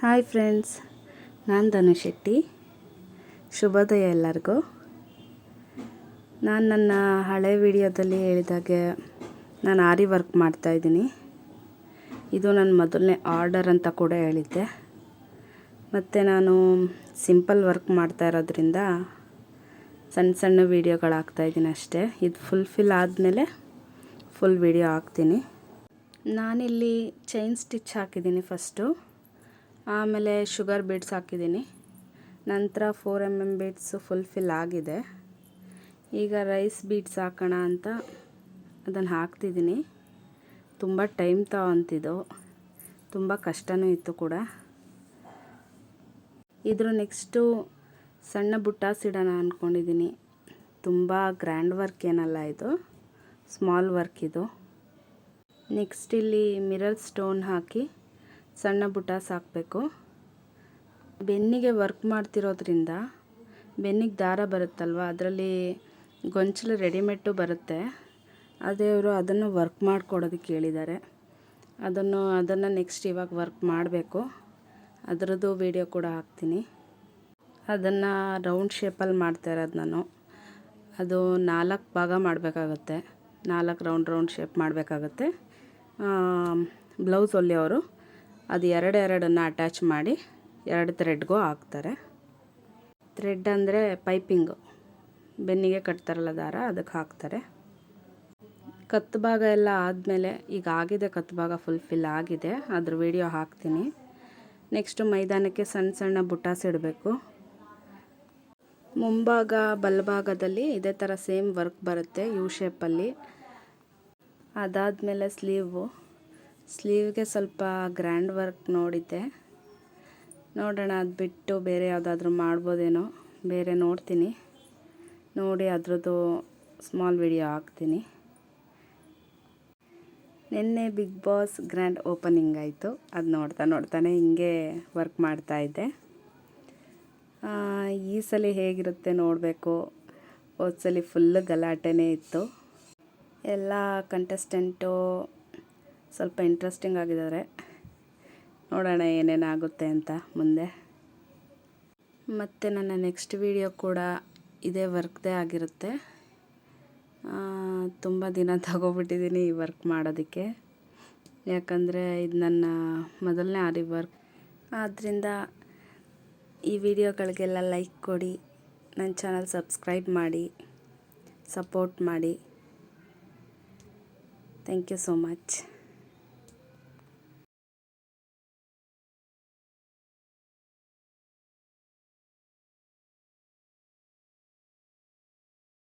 Hi friends, ನಾನು ಧನು ಶೆಟ್ಟಿ. ಶುಭೋದಯ ಎಲ್ಲರಿಗೂ. ನಾನು ನನ್ನ ಹಳೆ ವಿಡಿಯೋದಲ್ಲಿ ಹೇಳಿದಾಗೆ ನಾನು ಆರಿ ವರ್ಕ್ ಮಾಡ್ತಾಯಿದ್ದೀನಿ. ಇದು ನನ್ನ ಮೊದಲನೇ ಆರ್ಡರ್ ಅಂತ ಕೂಡ ಹೇಳಿದ್ದೆ. ಮತ್ತು ನಾನು ಸಿಂಪಲ್ ವರ್ಕ್ ಮಾಡ್ತಾ ಇರೋದ್ರಿಂದ ಸಣ್ಣ ಸಣ್ಣ ವೀಡಿಯೋಗಳು ಹಾಕ್ತಾಯಿದ್ದೀನಿ ಅಷ್ಟೇ. ಇದು ಫುಲ್ಫಿಲ್ ಆದಮೇಲೆ ಫುಲ್ ವೀಡಿಯೋ ಹಾಕ್ತೀನಿ. ನಾನಿಲ್ಲಿ ಚೈನ್ ಸ್ಟಿಚ್ ಹಾಕಿದ್ದೀನಿ ಫಸ್ಟು, ಆಮೇಲೆ ಶುಗರ್ ಬೀಡ್ಸ್ ಹಾಕಿದ್ದೀನಿ. ನಂತರ 4mm ಬೀಡ್ಸು ಫುಲ್ಫಿಲ್ ಆಗಿದೆ. ಈಗ ರೈಸ್ ಬೀಡ್ಸ್ ಹಾಕೋಣ ಅಂತ ಅದನ್ನು ಹಾಕ್ತಿದ್ದೀನಿ. ತುಂಬ ಟೈಮ್ ತಗೊಂತಿದ್ದು, ತುಂಬ ಕಷ್ಟನೂ ಇತ್ತು ಕೂಡ. ಇದ್ರ ನೆಕ್ಸ್ಟು ಸಣ್ಣ ಬುಟ್ಟಾಸ್ ಇಡೋಣ ಅಂದ್ಕೊಂಡಿದ್ದೀನಿ. ತುಂಬ ಗ್ರ್ಯಾಂಡ್ ವರ್ಕ್ ಏನಲ್ಲ, ಇದು ಸ್ಮಾಲ್ ವರ್ಕ್ ಇದು. ನೆಕ್ಸ್ಟ್ ಇಲ್ಲಿ ಮಿರರ್ ಸ್ಟೋನ್ ಹಾಕಿ ಸಣ್ಣ ಬುಟ್ಟಾಸ್ ಹಾಕಬೇಕು. ಬೆನ್ನಿಗೆ ವರ್ಕ್ ಮಾಡ್ತಿರೋದ್ರಿಂದ ಬೆನ್ನಿಗೆ ದಾರ ಬರುತ್ತಲ್ವ, ಅದರಲ್ಲಿ ಗೊಂಚಲು ರೆಡಿಮೇಡು ಬರುತ್ತೆ. ಅದೇ ಅವರು ಅದನ್ನು ವರ್ಕ್ ಮಾಡಿಕೊಡೋದಕ್ಕೆ ಹೇಳಿದ್ದಾರೆ. ಅದನ್ನು ನೆಕ್ಸ್ಟ್ ಇವಾಗ ವರ್ಕ್ ಮಾಡಬೇಕು. ಅದರದ್ದು ವಿಡಿಯೋ ಕೂಡ ಹಾಕ್ತೀನಿ. ಅದನ್ನು ರೌಂಡ್ ಶೇಪಲ್ಲಿ ಮಾಡ್ತಾ ಇರೋದು ನಾನು. ಅದು 4 ಭಾಗ ಮಾಡಬೇಕಾಗತ್ತೆ. 4 ರೌಂಡ್ ಶೇಪ್ ಮಾಡಬೇಕಾಗತ್ತೆ. ಬ್ಲೌಸ್ ಹೊಲಿಯೋರು ಅದು ಎರಡನ್ನು ಅಟ್ಯಾಚ್ ಮಾಡಿ 2 ಥ್ರೆಡ್ಗೂ ಹಾಕ್ತಾರೆ. ಥ್ರೆಡ್ ಅಂದರೆ ಪೈಪಿಂಗು, ಬೆನ್ನಿಗೆ ಕಟ್ತಾರಲ್ಲ ದಾರ, ಅದಕ್ಕೆ ಹಾಕ್ತಾರೆ. ಕತ್ತು ಭಾಗ ಎಲ್ಲ ಆದಮೇಲೆ ಈಗ ಆಗಿದೆ, ಕತ್ತು ಭಾಗ ಫುಲ್ಫಿಲ್ ಆಗಿದೆ. ಅದ್ರ ವಿಡಿಯೋ ಹಾಕ್ತೀನಿ. ನೆಕ್ಸ್ಟು ಮೈದಾನಕ್ಕೆ ಸಣ್ಣ ಸಣ್ಣ ಬುಟ್ಟಾಸ್ ಇಡಬೇಕು. ಮುಂಭಾಗ ಬಲಭಾಗದಲ್ಲಿ ಇದೇ ಥರ ಸೇಮ್ ವರ್ಕ್ ಬರುತ್ತೆ ಯು ಶೇಪಲ್ಲಿ. ಅದಾದಮೇಲೆ ಸ್ಲೀವ್ಗೆ ಸ್ವಲ್ಪ ಗ್ರ್ಯಾಂಡ್ ವರ್ಕ್ ನೋಡಿದ್ದೆ. ನೋಡೋಣ, ಅದು ಬಿಟ್ಟು ಬೇರೆ ಯಾವುದಾದ್ರೂ ಮಾಡ್ಬೋದೇನೋ, ಬೇರೆ ನೋಡ್ತೀನಿ. ನೋಡಿ ಅದರದ್ದು ಸ್ಮಾಲ್ ವಿಡಿಯೋ ಹಾಕ್ತೀನಿ. ನಿನ್ನೆ ಬಿಗ್ ಬಾಸ್ ಗ್ರ್ಯಾಂಡ್ ಓಪನಿಂಗ್ ಆಯಿತು. ಅದು ನೋಡ್ತಾನೆ ಹಿಂಗೆ ವರ್ಕ್ ಮಾಡ್ತಾಯಿದ್ದೆ. ಈ ಸಲ ಹೇಗಿರುತ್ತೆ ನೋಡಬೇಕು. ಹೋದ ಸಲ ಫುಲ್ಲು ಗಲಾಟೆನೇ ಇತ್ತು. ಎಲ್ಲ ಕಂಟೆಸ್ಟೆಂಟು ಸ್ವಲ್ಪ ಇಂಟ್ರೆಸ್ಟಿಂಗ್ ಆಗಿದ್ದಾರೆ. ನೋಡೋಣ ಏನೇನಾಗುತ್ತೆ ಅಂತ ಮುಂದೆ. ಮತ್ತು ನನ್ನ ನೆಕ್ಸ್ಟ್ ವಿಡಿಯೋ ಕೂಡ ಇದೇ ವರ್ಕ್ದೇ ಆಗಿರುತ್ತೆ. ತುಂಬ ದಿನ ತಗೋಬಿಟ್ಟಿದ್ದೀನಿ ಈ ವರ್ಕ್ ಮಾಡೋದಕ್ಕೆ. ಯಾಕಂದರೆ ಇದು ನನ್ನ ಮೊದಲನೇ ಆರಿ ವರ್ಕ್. ಆದ್ದರಿಂದ ಈ ವಿಡಿಯೋಗಳಿಗೆಲ್ಲ ಲೈಕ್ ಕೊಡಿ, ನನ್ನ ಚಾನಲ್ ಸಬ್ಸ್ಕ್ರೈಬ್ ಮಾಡಿ, ಸಪೋರ್ಟ್ ಮಾಡಿ. Thank you so much.